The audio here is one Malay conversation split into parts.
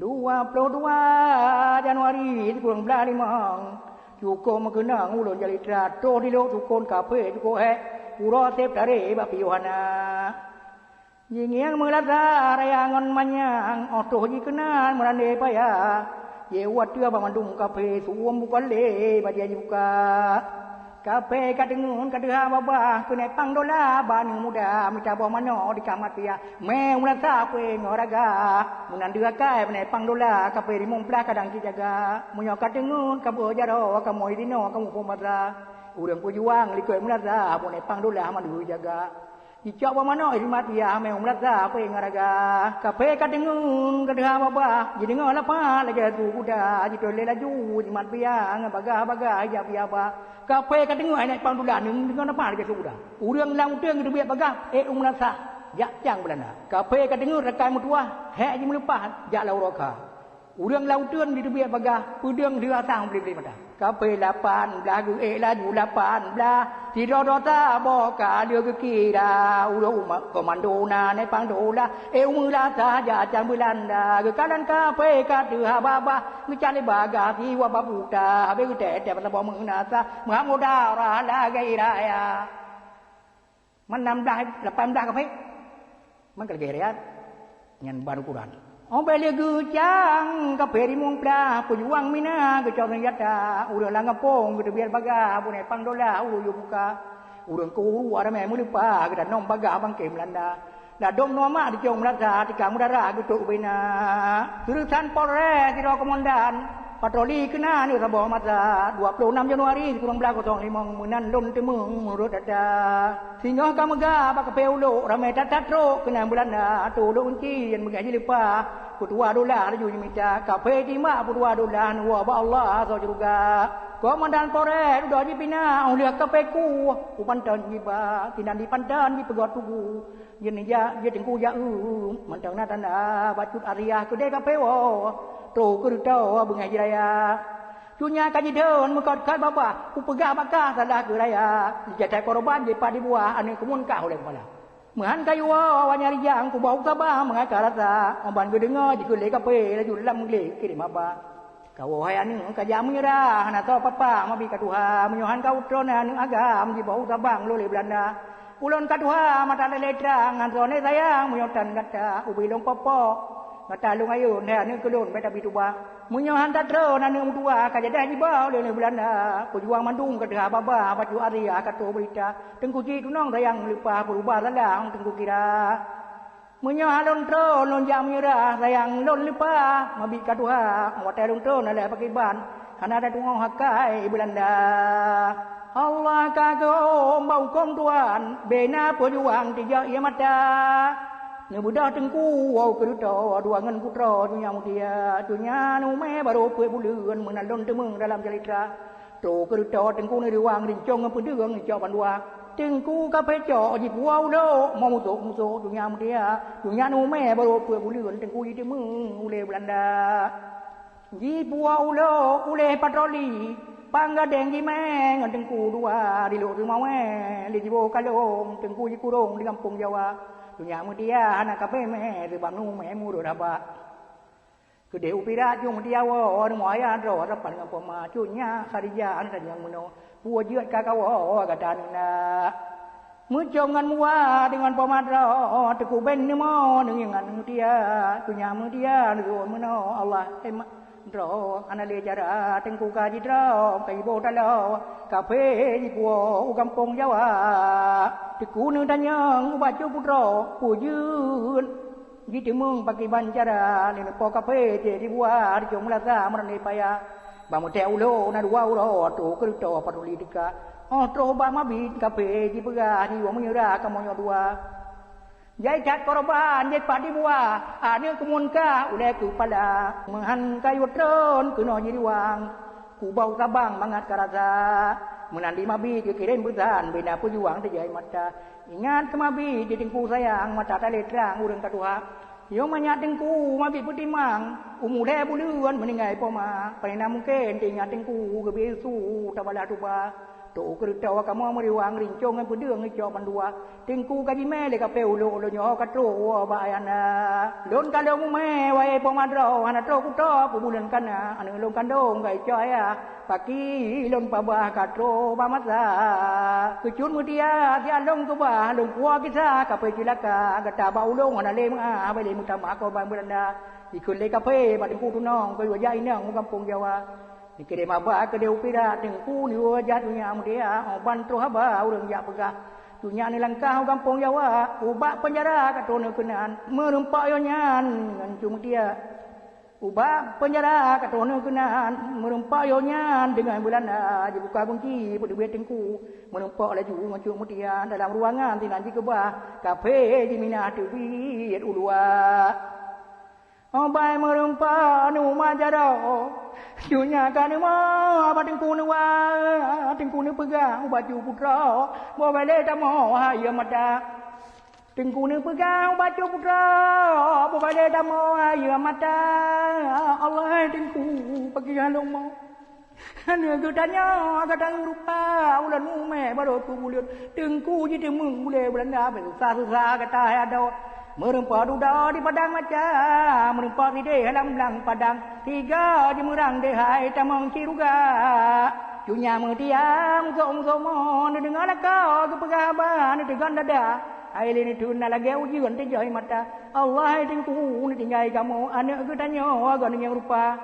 22 Januari kurang belah limang cukup mengenang ulun jalitra to di lo tukon kafe cukup uro sep tare bapi Yohana Jingiang melata rayangan manyang otoh jikenan merane paya ye wat tua bamandung kafe suam bukan le badia buka kafe kadengun kadeha babah kene pang dola banu muda minta bawa mano di kamar pia me melata pe ngoraga munan dua kai pene pang dola kafe rimong pla kadang jaga munyo kadengun kabo jaro kamu idino kamu pomatra urang pujuang likoi melata pone pang dola mandu jaga Icak apa mana irmat ya me umrata apa yang ngaraga kape kadengun kadeha baba jadi ngolapa lagi tu kuda jadi tole laju di mat pia ngabaga ya pia ba kape kadengun anak pangdula ning dengan apa lagi tu kuda urang lang teng tu biar baga umrata ya jang belana kape kadengun rekai mutua he ji melupa ya lauroka urang lang teng di biar baga pudeng dia sang beli mata kape 8 lagu laju 8 ที่รอตาบอกาเลือกกีดาอุโรมก็มันโดนาในปังโดลามือลาสาญาจังบุลันดาก็การันกาเปกาตือฮาบาบามิจาริบากาที่ว่าบาบูตาเบกแต่มันบอกมือนาซามหาโมดาราลาไกรายามันนำได้ละปันได้กับเพมันก็เกลียดยันบารุกุรันเอาไปเรียกจังกับเพริมงปลาปุยวังมินาก็จอดยัดดาอุเรลังกโปงก็เบียดบากาบุญปังโดลาอุยุบุกาอุเรงกูอะไรแม่มุลิปาก็ดันน้องบากาบังเกมลันดาดาดมนัวมาที่จงรักษาที่กามุดาราก็ตุบินาสุริชันปอร์เรที่รอกมอนดานpatroli kena ni rabah masa 26 Januari kurang belakang tong limong menan lon temung murut ada singa kamaga bak peulo ramai tatatro kena bulan tu do unci yang mengaji lupa $2 ju minta kafe di mak $2 wa ba Allah so juga komandan pore do di pina ulia kafe ku pantan jiba tinan di pantan di pegot tugu yen ya ye tengku ya mantang na tanda bacut ariah ku de kafe wo tu ku tau bengai raya tunya kaji deun mekot kat baba ku pegah bakah salah ke raya jata korban je padi buah ane kumun ka oleh kepala Menghan kayu wanya rijang ku bau sabah mengakar rasa omban ku dengar jiku le kape laju dalam le kirim apa kau hai anu kajam menyerah na to papa mabi katuha menyohan kau trona anu agam di bau sabang lo le Belanda ulun katuha mata le terang ngan sayang menyotan kata ubi long popo kata lung ayun he anu kelun beta bituba menyohan tatro nanu dua kajadah di bau le Belanda pejuang mandung kata baba baju aria kata berita tengku ji tunong sayang lupa berubah lalang tengku kira menyohan lon tro lon jam nyerah sayang lon lupa mabi katuha wate lon tro nale pakiban kana ada tungong hakai Belanda Allah kagum bau kom tuan bena pejuang tiga ia mata Ngebudah tengku wow keruto dua ngan putra dunia mutia dunia nu me baru pue bulan menalon temeng dalam cerita to keruto tengku ni ruang rincong pedeng coban dua tengku kape co ji puau do mau musuh dunia mutia dunia nu me baru pue bulan tengku di temeng ule Belanda ji puau do ule patroli pangga deng ji me ngan tengku dua di lo rumah me li jibo kalong tengku ji kurung di kampung Jawa dunia mutia anak kafe me di banu me muru daba kede upira jung dia wo mo aya ro rapan ngam poma cunya sarija an yang muno puo jiat kakawo gadanna mujongan mua dengan pomadro teku ben ni mo dengan mutia dunia mutia ro muno Allah ro anale jara tengku kaji ro kai bo dalo kafe di puo kampung Jawa teku nu danyang ubacu putro pujun gitu mung pakai bancara ni po kafe je dibuat jom lasa merane paya bamu te ulo na 2 euro tu kerto patroli dika tro ba mabi kafe di pega di wo menyura kamonyo 2 Jai cat korban jai padi buah ane kumun ka ule ku pada menghan kayu tron ku no jiriwang ku bau sabang mangat karasa menandi mabi ke kirim busan bina pujuang terjai mata ingat kemabi di tengku sayang mata tale terang urang katuha yo manyat tengku mabi putimang umure buluan meningai poma panina mungkin tingat tengku ke bisu tabala tuba tu kereta kamu meriwang rincong ngan pedeng ngejo pandua tingku kaji me le ka peulo lo nyo ka tro bayana lon ka lo me wae pomadro ana tro ku to pu bulan kana anu lon kandong gai coya paki lon pabah ka tro pamasa kecun mudia dia long tu ba long kuah kita ka pe cilaka gata baulong ana le ma ba le mutama ko bang belanda ikut le ka pe ba tingku tu nong ko ya inang kampung Jawa kede maba kede upira tengku ni wajah dunia mudia oban tro haba urang ya pegah dunia ni langkah kampung Jawa ubak penjara katone kenan merempak yo nyan ngan cumutia ubak penjara katone kenan merempak yo nyan dengan Belanda dibuka kunci pada duit tengku merempak laju ngan cumutia dalam ruangan tinan di kebah kafe di mina duit ulua obai merempak nu majaro dunia kan ma batingku ni wa tingku ni pegang baju putra bo bale tamo ya mata tingku ni pegang baju putra bo bale tamo ya mata Allah tingku pergi halong mo anu gedanya kadang rupa ulan ume baru tu bulion tingku jadi mung boleh Belanda susah-susah kata ada merempak duda di padang macam merempak di dalam lang padang tiga di merang dehai tamang ciruga dunia metiang som-somon dengan kau ke pegaban dengan dada ai ni tun lagi ujian tejai mata Allah tingku ni tinggai kamu anak gedanya gan yang rupa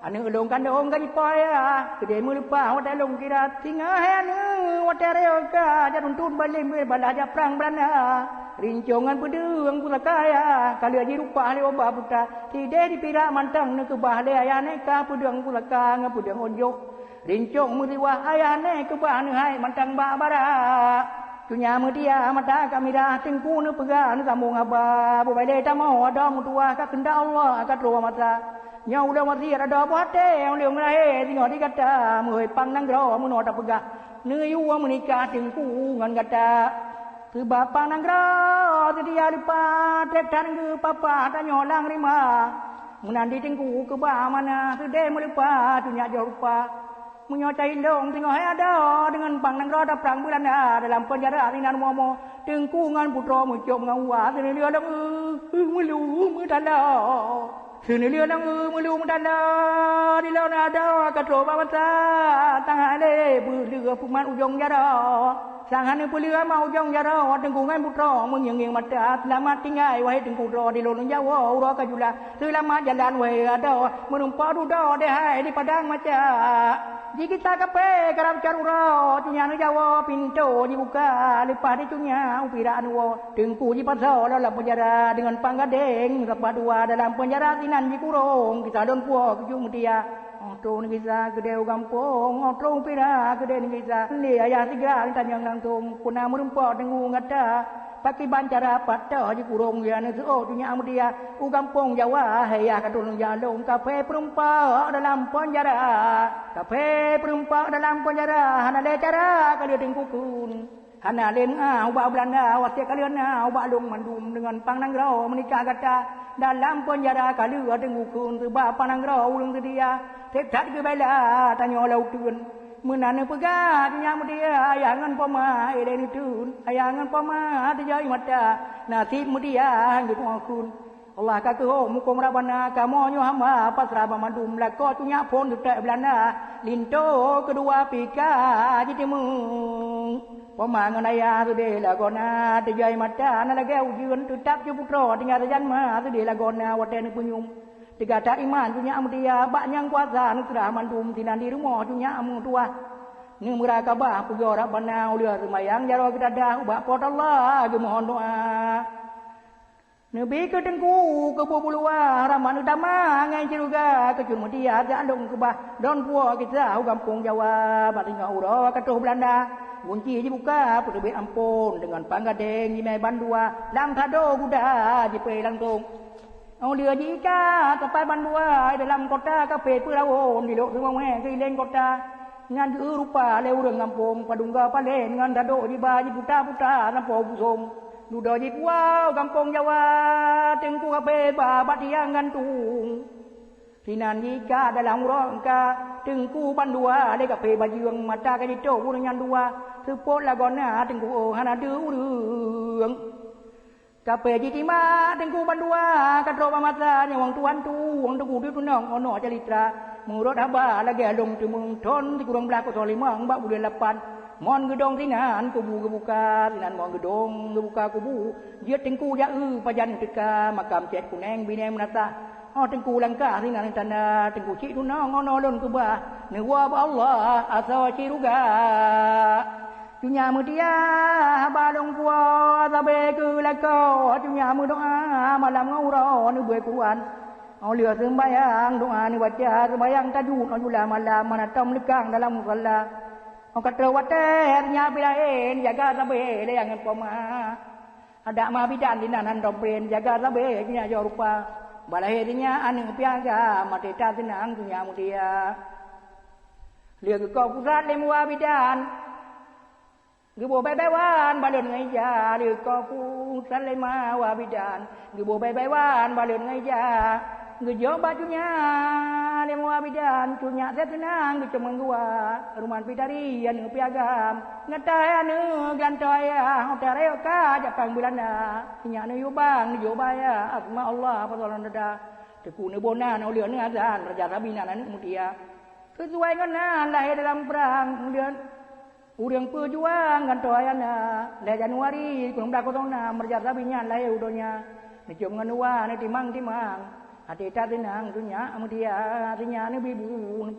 anak long kandong gaji paya gede melupa hotel long kira tinggal anu hotel reoka jadun tun balim balaja perang Belanda rincongan pedeng pulakaya kali aji rupa le oba puta tide dipira mantang ne ke bahle ayane ka pedeng pulaka nga pedeng onjo rincong muriwa ayane ke bah ne hai mantang ba bara tunya media mata kamera tingku ne pega ne sambung aba bo bale tamo ada mutua ka kenda Allah ka tro mata nyau dah mati ada bote yang leung lae tinggal di kata mui pang nang gro mu no ta pega ne yu menikah tingku ngan kata tu bapa nang gro tu dia lupa tek tan ke papa tanyo lang rima menandi tingku ke ba mana tu de melupa tu nya jo rupa munyo cai dong tengok ada dengan pang nang gro da perang Belanda dalam penjara rinan momo tingku ngan putra mu cop ngan wa tu dia dah melu mu tanda sini dia nang melu mu tanda di lawan ada katro ba mata tangan le bu puman ujung jara sangan pulia mau jong jaro tengkungan putra menyenging mata selamat tinggal wahai tengku ro di lorong Jawa uro kajula selamat jalan wahai ada menumpak duda dehai di padang maca jika kita kape kerap carura tunya nu Jawa pintu dibuka lepas ditunya upira anu tengku di pasal dalam penjara dengan panggadeng rapat dua dalam penjara tinan di kurung kita don puak kejung dia Otro ni bisa gede kampung, otro pira gede ni bisa. Ni ayah tiga ni tanyang langsung, kuna merempak dengung ada. Pakai bancara patah di kurung ya ni oh dunia amudia. Kampung Jawa haya katulung jalung kafe perempak dalam penjara. Kafe perempak dalam penjara, hana le cara kali tingkukun. Hana len ubah Belanda wasiat kalian ubah long mandum dengan pang nangrau menikah kata dalam penjara kali ada ngukun sebab pang nangrau ulung dia tetap ke bela tanya lau tun menana pegat nyam dia ayangan poma ele tun ayangan poma dijai mata nasib mudia gitu ngukun Allah kata ho mukum rabana kamu nyo hamba pasrah mandum lako tunya pon detak Belanda linto kedua pika jadi mung pemangan ayah tu dia lagona dijai mata na lagi ujian tetap je putra tinggal janma tu dia lagona waten punyum tiga tak iman punya amudia banyak kuasa nu sudah mandum tinan di rumah punya amu tua ni mereka bah punya orang bana ulia semayang jaro kita dah ubah pot Allah je mohon doa Nabi ke tengku ke bubulua raman utama ngai ciruga ke cuma dia jalung ke bah don puak kita kampung Jawa batinga uro katuh Belanda kunci dibuka pedebit ampun dengan panggadeng di mai bandua lam thado kuda di pe langsung dia jika sampai bandua dalam kota kafe Pulau di lok semua keliling kota ngan rupa le urang kampung padungga palen ngan dado di baji puta-puta nampo busung duda di puau kampung Jawa tengku kafe babat yang gantung sinan jika dalam urang ka tengku bandua le kape bajuang mata ka dito urunyan dua sepot lagona tengku hana de urung kape jitima tengku bandua kadro mata nyawang tuan tu wong tengku tu nong ono calitra murut haba lagi alung temung ton di kurang belako solimang bak bulan 8 mon gedong tinan kubu kebuka tinan mon gedong kebuka kubu dia tengku ya pajan teka makam cet kuneng binem menata tengku langkah tinan tanda tengku cik tu nong ono lon kuba newa Allah asa ciruga dunia mudia balong puah tabe ke lako dunia doa malam ngauro ni buat Quran lihat sembahyang doa ni baca sembahyang tajud jula malam mana tam lekang dalam musalla kata waternya bilain jaga tabe le yang poma ada ma bidan dinanan dompren jaga tabe nya jo rupa balahirnya anu piaga mate ta tinang dunia mudia lihat kau pusat le mua bidan Gibo bye-bye-wan balon ngai ja liu ko pu san le ma wa bidan gibo bye-bye-wan balon ngai ja ngejo bajunya le ma bidan cunya se tenang ge cemeng gua ruman pidari anu piagam ngata anu gantoy hotare ka japang bulana nya anu yubang yo baya asma Allah pasolan dada teku ne bona no lieu ne azan raja rabina anu mutia sesuai ngana lahir dalam perang lieu Urang pejuang gantoyana le Januari kurang dak kotona merjata binyan lae udonya ni cium nganua ni timang ati ta tinang dunya amudia tinya ni bibu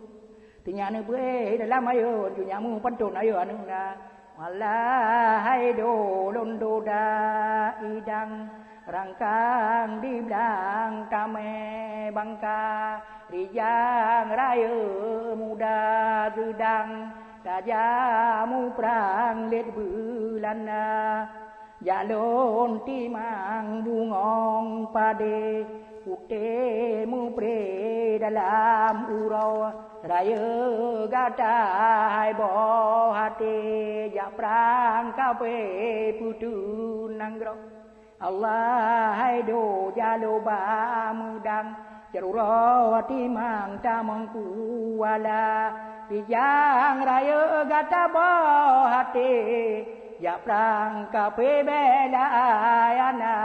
tinya ni be dalam ayo dunya mu panton ayo anuna walai do londo da idang rangkang di belang tame bangka rijang raya muda sedang Tajamu perang lihat bulana Jalon timang bungong pade Putemu pre dalam urau Raya gatai boh hati Jak perang kape putu nanggro Allah hai do jalo ba mudang Jaruro timang tamang kuala Dijang raya gata boh hati Jak perang kape bela ayana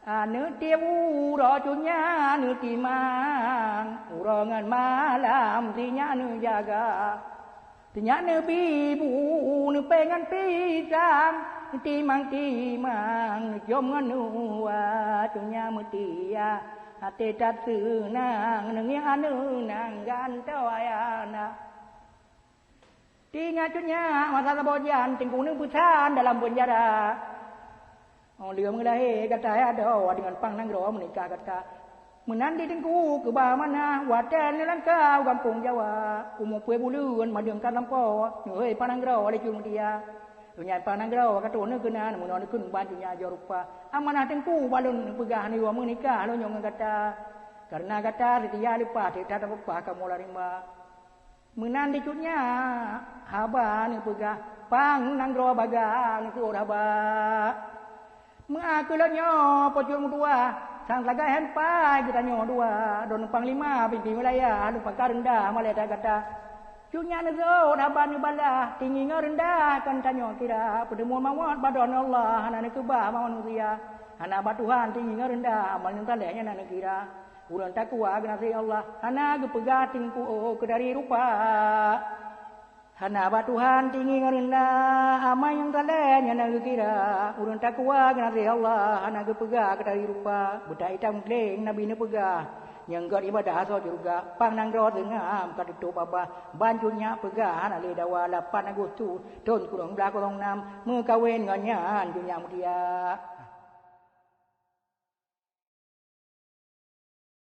Anu tiap uro cunya anu timang Urongan malam tinya anu jaga Tinya anu bibu anu pengen pisang Timang-timang jom anu cunya mutia Hati tak senang nengi anu nang gantau ayana Tinga cunya masa sabojan tingku nung pusan dalam penjara Liu mengalah kata ada dengan pang nang roh menikah kata Menandi tingku ke bah mana Watan langkau kampung Jawa Umur pue buluan madung kan lampau Nyuhei panang roh oleh cung dia Dunia panang roh kata onu kena namun onu kun bantunya jarupa Amanah tingku balun pegah ni wa menikah lo nyong kata Karena kata dia lupa tidak ada apa kamu larima Menandi cunya haba ni pegah pang nang roh bagang tu haba Mengaku lo nyo pocung dua sang laga henpai kita nyo dua don panglima pimpin wilayah lu pakar rendah malai kata Cunya nezo haba ni bala tinggi rendah kan tanyo kira pedemu mawat badon Allah anak kebah manusia anak batuhan tinggi rendah amal yang talenya anak kira urang takwa ganasi Allah anak gepegah tingku ke dari rupa Hana batuhan tinggi rendah amal yang talenya anak kira urang takwa ganasi Allah anak gepegah ke dari rupa budak hitam kleng nabi ne pegah yang gak ibadah so juga pang nang ro tengam ka tu papa banjunya pegah ana le dawa 8 Agustus tahun 2006 mu kawin nganyan dunya mudia